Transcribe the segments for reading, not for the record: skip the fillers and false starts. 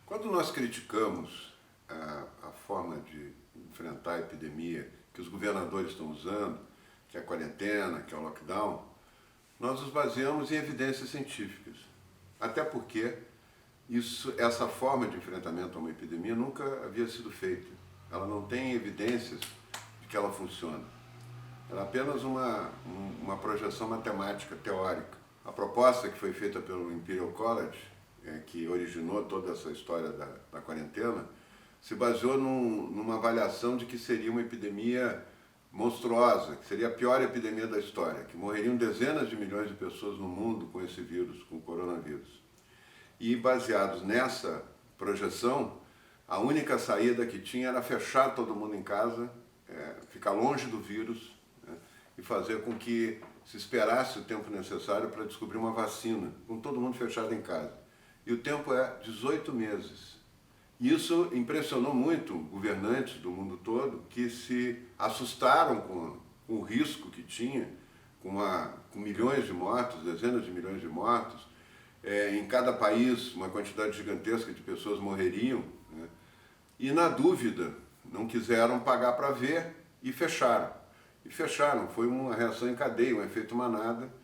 Quando nós criticamos a forma de enfrentar a epidemia que os governadores estão usando, que é a quarentena, que é o lockdown, nós nos baseamos em evidências científicas. Até porque essa forma de enfrentamento a uma epidemia nunca havia sido feita. Ela não tem evidências de que ela funciona. Ela é apenas uma projeção matemática, teórica. A proposta que foi feita pelo Imperial College, que originou toda essa história da quarentena, se baseou numa avaliação de que seria uma epidemia monstruosa, que seria a pior epidemia da história, que morreriam dezenas de milhões de pessoas no mundo com esse vírus, com o coronavírus. E baseados nessa projeção, a única saída que tinha era fechar todo mundo em casa, ficar longe do vírus, e fazer com que se esperasse o tempo necessário para descobrir uma vacina, com todo mundo fechado em casa. E o tempo é 18 meses. Isso impressionou muito governantes do mundo todo, que se assustaram com o risco que tinha, com milhões de mortos, dezenas de milhões de mortos. Em cada país, uma quantidade gigantesca de pessoas morreriam, né? E na dúvida, não quiseram pagar para ver e fecharam. E fecharam, foi uma reação em cadeia, um efeito manada,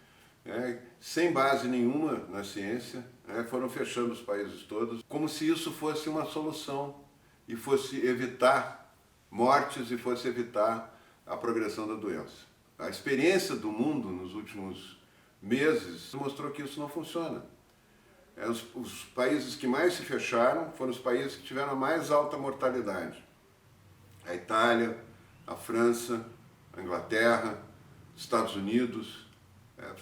sem base nenhuma na ciência, foram fechando os países todos, como se isso fosse uma solução e fosse evitar mortes e fosse evitar a progressão da doença. A experiência do mundo nos últimos meses mostrou que isso não funciona. Os países que mais se fecharam foram os países que tiveram a mais alta mortalidade. A Itália, a França, a Inglaterra, Estados Unidos.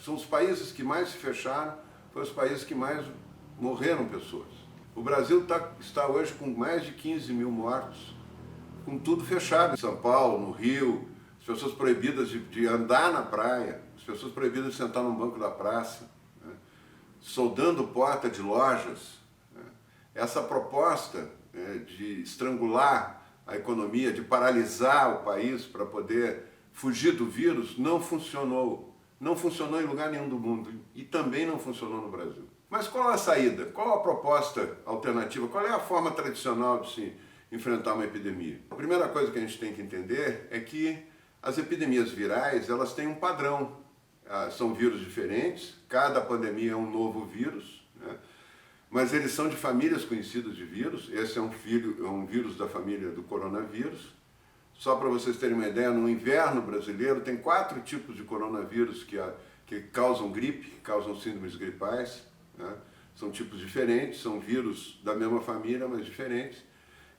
São os países que mais se fecharam, foram os países que mais morreram pessoas. O Brasil está hoje com mais de 15 mil mortos, com tudo fechado. Em São Paulo, no Rio, as pessoas proibidas de andar na praia, as pessoas proibidas de sentar no banco da praça, soldando porta de lojas. Essa proposta de estrangular a economia, de paralisar o país para poder fugir do vírus, não funcionou. Não funcionou em lugar nenhum do mundo e também não funcionou no Brasil. Mas qual é a saída? Qual a proposta alternativa? Qual é a forma tradicional de se enfrentar uma epidemia? A primeira coisa que a gente tem que entender é que as epidemias virais, elas têm um padrão. São vírus diferentes, cada pandemia é um novo vírus, mas eles são de famílias conhecidas de vírus. Esse é um vírus da família do coronavírus. Só para vocês terem uma ideia, no inverno brasileiro tem 4 tipos de coronavírus que causam gripe, causam síndromes gripais. São tipos diferentes, são vírus da mesma família, mas diferentes.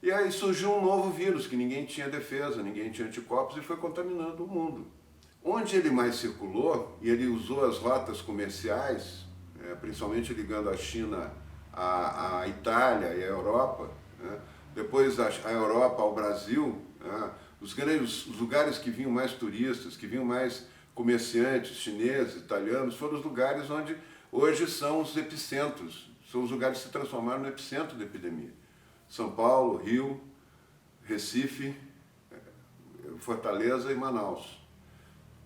E aí surgiu um novo vírus que ninguém tinha defesa, ninguém tinha anticorpos e foi contaminando o mundo. Onde ele mais circulou, e ele usou as rotas comerciais, principalmente ligando a China à Itália e à Europa, depois a Europa ao Brasil, os lugares que vinham mais turistas, que vinham mais comerciantes chineses, italianos, foram os lugares onde hoje são os epicentros, são os lugares que se transformaram no epicentro da epidemia. São Paulo, Rio, Recife, Fortaleza e Manaus.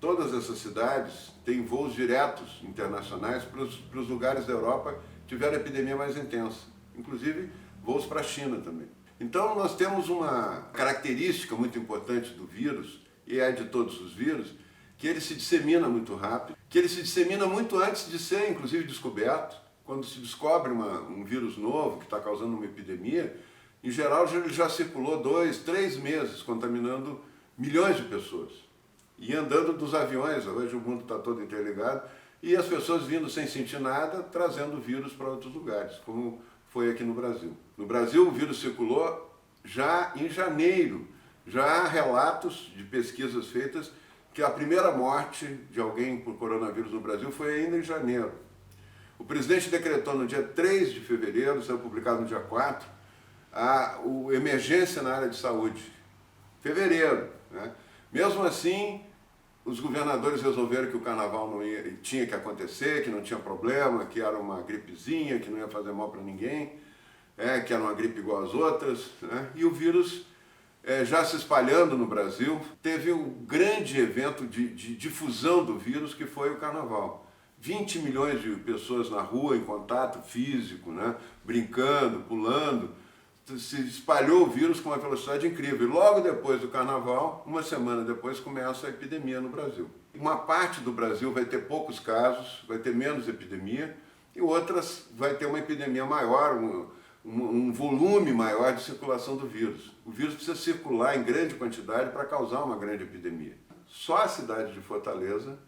Todas essas cidades têm voos diretos internacionais para os lugares da Europa que tiveram a epidemia mais intensa, inclusive voos para a China também. Então nós temos uma característica muito importante do vírus, e é de todos os vírus, que ele se dissemina muito rápido, que ele se dissemina muito antes de ser inclusive descoberto. Quando se descobre um vírus novo que está causando uma epidemia, em geral ele já circulou 2, 3 meses contaminando milhões de pessoas. E andando dos aviões, hoje o mundo está todo interligado, e as pessoas vindo sem sentir nada, trazendo o vírus para outros lugares, como foi aqui no Brasil. No Brasil o vírus circulou já em janeiro. Já há relatos de pesquisas feitas que a primeira morte de alguém por coronavírus no Brasil foi ainda em janeiro. O presidente decretou no dia 3 de fevereiro, saiu publicado no dia 4, a emergência na área de saúde. Fevereiro. Mesmo assim, os governadores resolveram que o carnaval tinha que acontecer, que não tinha problema, que era uma gripezinha, que não ia fazer mal para ninguém, que era uma gripe igual às outras, e o vírus já se espalhando no Brasil. Teve um grande evento de difusão do vírus, que foi o carnaval. 20 milhões de pessoas na rua, em contato físico, brincando, pulando, se espalhou o vírus com uma velocidade incrível. E logo depois do carnaval, uma semana depois, começa a epidemia no Brasil. Uma parte do Brasil vai ter poucos casos, vai ter menos epidemia, e outras vai ter uma epidemia maior, um volume maior de circulação do vírus. O vírus precisa circular em grande quantidade para causar uma grande epidemia. Só a cidade de Fortaleza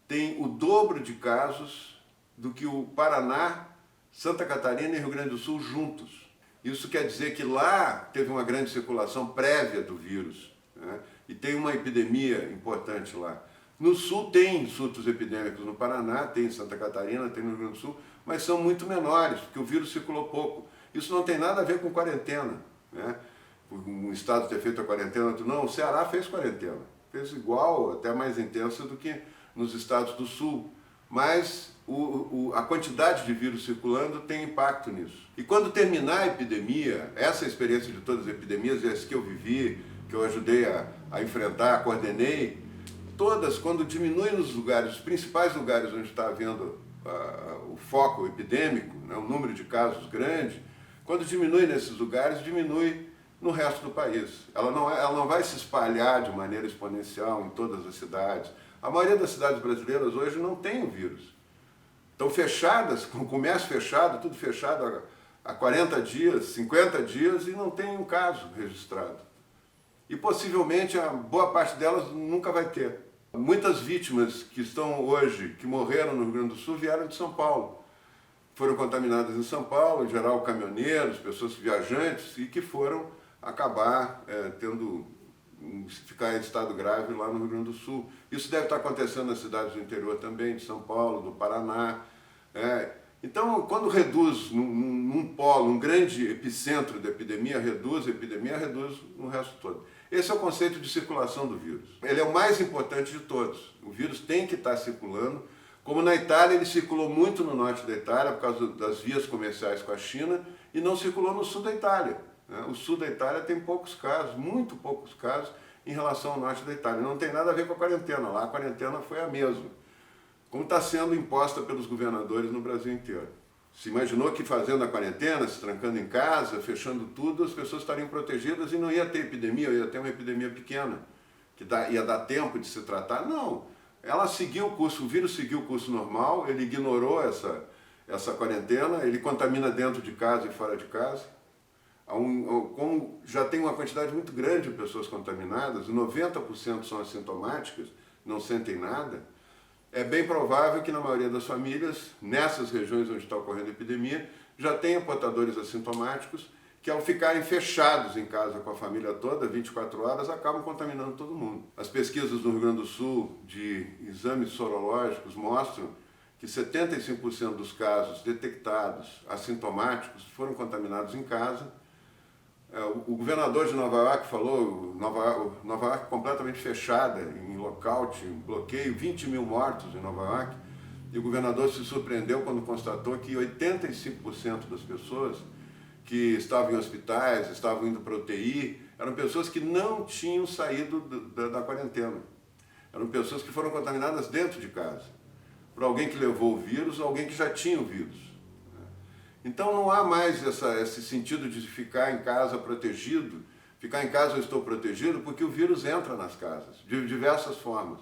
tem o dobro de casos do que o Paraná, Santa Catarina e Rio Grande do Sul juntos. Isso quer dizer que lá teve uma grande circulação prévia do vírus, né? E tem uma epidemia importante lá. No Sul tem surtos epidêmicos, no Paraná, tem em Santa Catarina, tem no Rio Grande do Sul, mas são muito menores, porque o vírus circulou pouco. Isso não tem nada a ver com quarentena, né? Um estado ter feito a quarentena, outro não. O Ceará fez quarentena, fez igual, até mais intensa do que nos estados do Sul. Mas a quantidade de vírus circulando tem impacto nisso. E quando terminar a epidemia, essa é a experiência de todas as epidemias, e essa que eu vivi, que eu ajudei a enfrentar, coordenei, todas, quando diminui nos lugares, os principais lugares onde está havendo o foco epidêmico, né, o número de casos grande, quando diminui nesses lugares, diminui no resto do país. Ela não vai se espalhar de maneira exponencial em todas as cidades. A maioria das cidades brasileiras hoje não tem o vírus. Estão fechadas, com o comércio fechado, tudo fechado há 40 dias, 50 dias e não tem um caso registrado. E possivelmente a boa parte delas nunca vai ter. Muitas vítimas que estão hoje, que morreram no Rio Grande do Sul, vieram de São Paulo. Foram contaminadas em São Paulo, em geral caminhoneiros, pessoas viajantes, e que foram acabar ficar em estado grave lá no Rio Grande do Sul. Isso deve estar acontecendo nas cidades do interior também, de São Paulo, do Paraná. Então, quando reduz num polo, um grande epicentro da epidemia, reduz no resto todo. Esse é o conceito de circulação do vírus. Ele é o mais importante de todos. O vírus tem que estar circulando. Como na Itália, ele circulou muito no norte da Itália, por causa das vias comerciais com a China, e não circulou no sul da Itália. O sul da Itália tem poucos casos, muito poucos casos, em relação ao norte da Itália. Não tem nada a ver com a quarentena. Lá a quarentena foi a mesma, como está sendo imposta pelos governadores no Brasil inteiro. Se imaginou que fazendo a quarentena, se trancando em casa, fechando tudo, as pessoas estariam protegidas e não ia ter epidemia, ia ter uma epidemia pequena, que ia dar tempo de se tratar. Não, ela seguiu o curso, o vírus seguiu o curso normal, ele ignorou essa quarentena, ele contamina dentro de casa e fora de casa. Como já tem uma quantidade muito grande de pessoas contaminadas, 90% são assintomáticas, não sentem nada, é bem provável que na maioria das famílias, nessas regiões onde está ocorrendo a epidemia, já tenha portadores assintomáticos que ao ficarem fechados em casa com a família toda, 24 horas, acabam contaminando todo mundo. As pesquisas no Rio Grande do Sul de exames sorológicos mostram que 75% dos casos detectados assintomáticos foram contaminados em casa. O governador de Nova York falou, Nova York completamente fechada, em lockout, em bloqueio, 20 mil mortos em Nova York, e o governador se surpreendeu quando constatou que 85% das pessoas que estavam em hospitais, estavam indo para UTI, eram pessoas que não tinham saído da quarentena. Eram pessoas que foram contaminadas dentro de casa, por alguém que levou o vírus ou alguém que já tinha o vírus. Então não há mais esse sentido de ficar em casa protegido, ficar em casa eu estou protegido, porque o vírus entra nas casas, de diversas formas.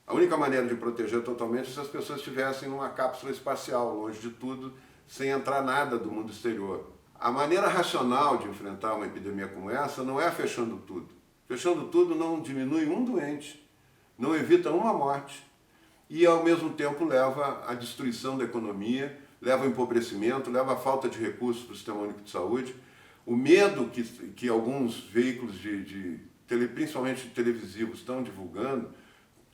A única maneira de proteger totalmente é se as pessoas estivessem numa cápsula espacial, longe de tudo, sem entrar nada do mundo exterior. A maneira racional de enfrentar uma epidemia como essa não é fechando tudo. Fechando tudo não diminui um doente, não evita uma morte e ao mesmo tempo leva à destruição da economia, leva ao empobrecimento, leva à falta de recursos para o Sistema Único de Saúde. O medo que alguns veículos, principalmente televisivos, estão divulgando,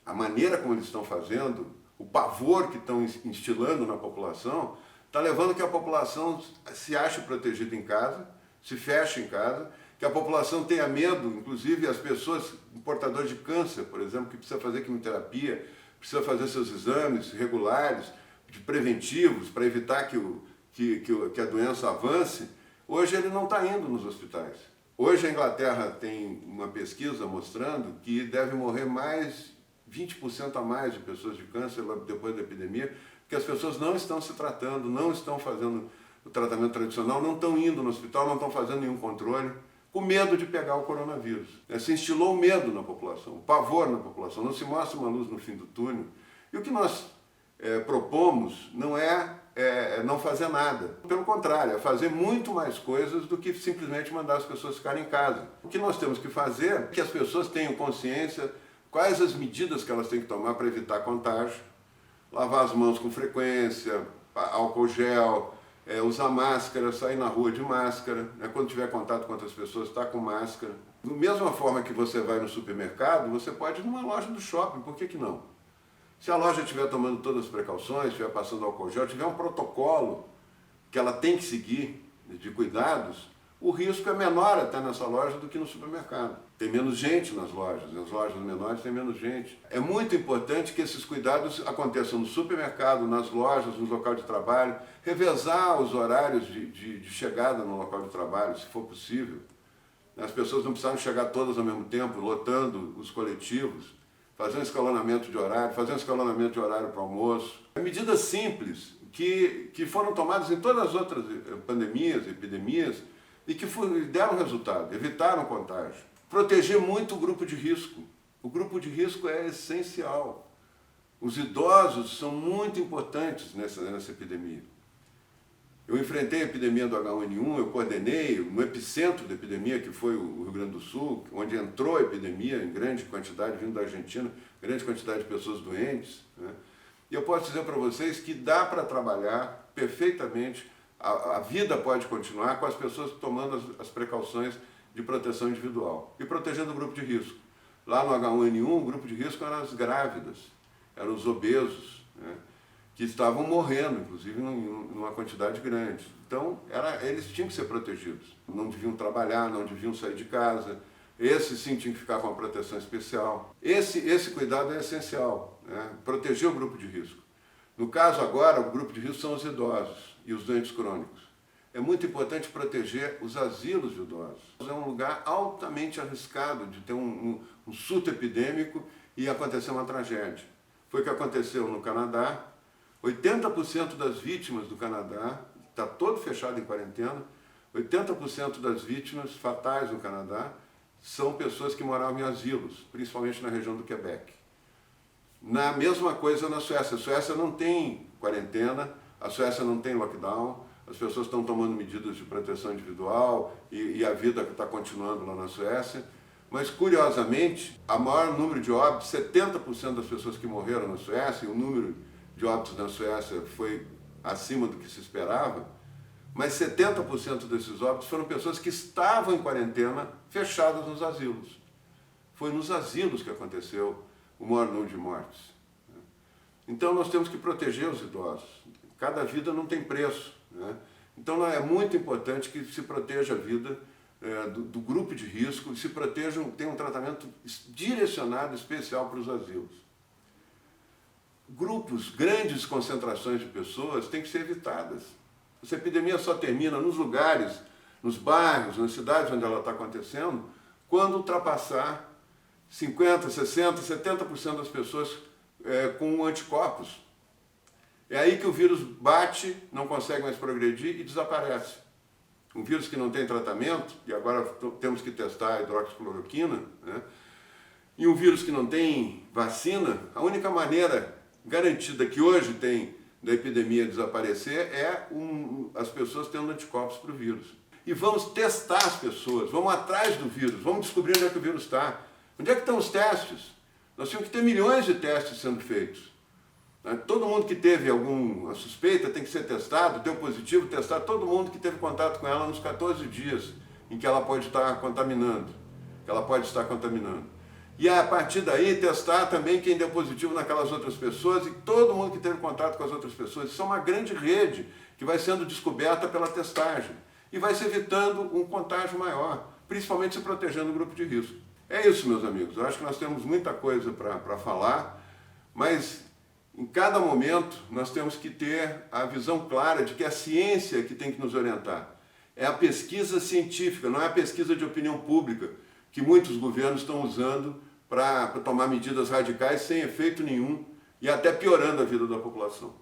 a maneira como eles estão fazendo, o pavor que estão instilando na população, está levando que a população se ache protegida em casa, se feche em casa, que a população tenha medo, inclusive as pessoas portadoras de câncer, por exemplo, que precisa fazer quimioterapia, precisa fazer seus exames regulares, preventivos, para evitar que a doença avance, hoje ele não está indo nos hospitais. Hoje a Inglaterra tem uma pesquisa mostrando que deve morrer 20% a mais de pessoas de câncer depois da epidemia, porque as pessoas não estão se tratando, não estão fazendo o tratamento tradicional, não estão indo no hospital, não estão fazendo nenhum controle, com medo de pegar o coronavírus. Se instilou o medo na população, o pavor na população, não se mostra uma luz no fim do túnel. E o que nós propomos não é não fazer nada. Pelo contrário, é fazer muito mais coisas do que simplesmente mandar as pessoas ficarem em casa. O que nós temos que fazer é que as pessoas tenham consciência quais as medidas que elas têm que tomar para evitar contágio, lavar as mãos com frequência, álcool gel, usar máscara, sair na rua de máscara, quando tiver contato com outras pessoas, estar com máscara. Da mesma forma que você vai no supermercado, você pode ir numa loja do shopping, por que não? Se a loja estiver tomando todas as precauções, estiver passando álcool gel, tiver um protocolo que ela tem que seguir de cuidados, o risco é menor até nessa loja do que no supermercado. Tem menos gente nas lojas menores tem menos gente. É muito importante que esses cuidados aconteçam no supermercado, nas lojas, no local de trabalho, revezar os horários de chegada no local de trabalho, se for possível. As pessoas não precisam chegar todas ao mesmo tempo, lotando os coletivos, fazer um escalonamento de horário, para o almoço. Medidas simples que foram tomadas em todas as outras pandemias, epidemias, e que deram resultado, evitaram contágio. Proteger muito o grupo de risco. O grupo de risco é essencial. Os idosos são muito importantes nessa epidemia. Eu enfrentei a epidemia do H1N1, eu coordenei no epicentro da epidemia, que foi o Rio Grande do Sul, onde entrou a epidemia em grande quantidade, vindo da Argentina, grande quantidade de pessoas doentes. E eu posso dizer para vocês que dá para trabalhar perfeitamente, a vida pode continuar com as pessoas tomando as precauções de proteção individual e protegendo o grupo de risco. Lá no H1N1, o grupo de risco eram as grávidas, eram os obesos, que estavam morrendo, inclusive numa quantidade grande. Então, eles tinham que ser protegidos. Não deviam trabalhar, não deviam sair de casa. Esses sim tinham que ficar com uma proteção especial. Esse cuidado é essencial, proteger o grupo de risco. No caso agora, o grupo de risco são os idosos e os doentes crônicos. É muito importante proteger os asilos de idosos. É um lugar altamente arriscado de ter um surto epidêmico e acontecer uma tragédia. Foi o que aconteceu no Canadá. 80% das vítimas do Canadá, está todo fechado em quarentena, 80% das vítimas fatais no Canadá são pessoas que moravam em asilos, principalmente na região do Quebec. Na mesma coisa na Suécia. A Suécia não tem quarentena, a Suécia não tem lockdown, as pessoas estão tomando medidas de proteção individual e a vida está continuando lá na Suécia. Mas, curiosamente, o maior número de óbitos, 70% das pessoas que morreram na Suécia, e o número de óbitos na Suécia foi acima do que se esperava, mas 70% desses óbitos foram pessoas que estavam em quarentena fechadas nos asilos. Foi nos asilos que aconteceu o maior número de mortes. Então nós temos que proteger os idosos. Cada vida não tem preço. Então é muito importante que se proteja a vida do grupo de risco e se protejam, tenha um tratamento direcionado especial para os asilos. Grupos, grandes concentrações de pessoas têm que ser evitadas. Essa epidemia só termina nos lugares, nos bairros, nas cidades onde ela está acontecendo, quando ultrapassar 50%, 60%, 70% das pessoas com anticorpos. É aí que o vírus bate, não consegue mais progredir e desaparece. Um vírus que não tem tratamento, e agora temos que testar a hidroxicloroquina, e um vírus que não tem vacina, a única maneira garantida que hoje tem da epidemia desaparecer é as pessoas tendo anticorpos para o vírus. E vamos testar as pessoas, vamos atrás do vírus, vamos descobrir onde é que o vírus está. Onde é que estão os testes? Nós tínhamos que ter milhões de testes sendo feitos. Todo mundo que teve alguma suspeita tem que ser testado, deu positivo, testar todo mundo que teve contato com ela nos 14 dias em que ela pode estar contaminando. E a partir daí testar também quem deu positivo naquelas outras pessoas e todo mundo que teve contato com as outras pessoas. Isso é uma grande rede que vai sendo descoberta pela testagem e vai se evitando um contágio maior, principalmente se protegendo o grupo de risco. É isso, meus amigos. Eu acho que nós temos muita coisa para falar, mas em cada momento nós temos que ter a visão clara de que a ciência que tem que nos orientar. É a pesquisa científica, não é a pesquisa de opinião pública, que muitos governos estão usando para tomar medidas radicais sem efeito nenhum e até piorando a vida da população.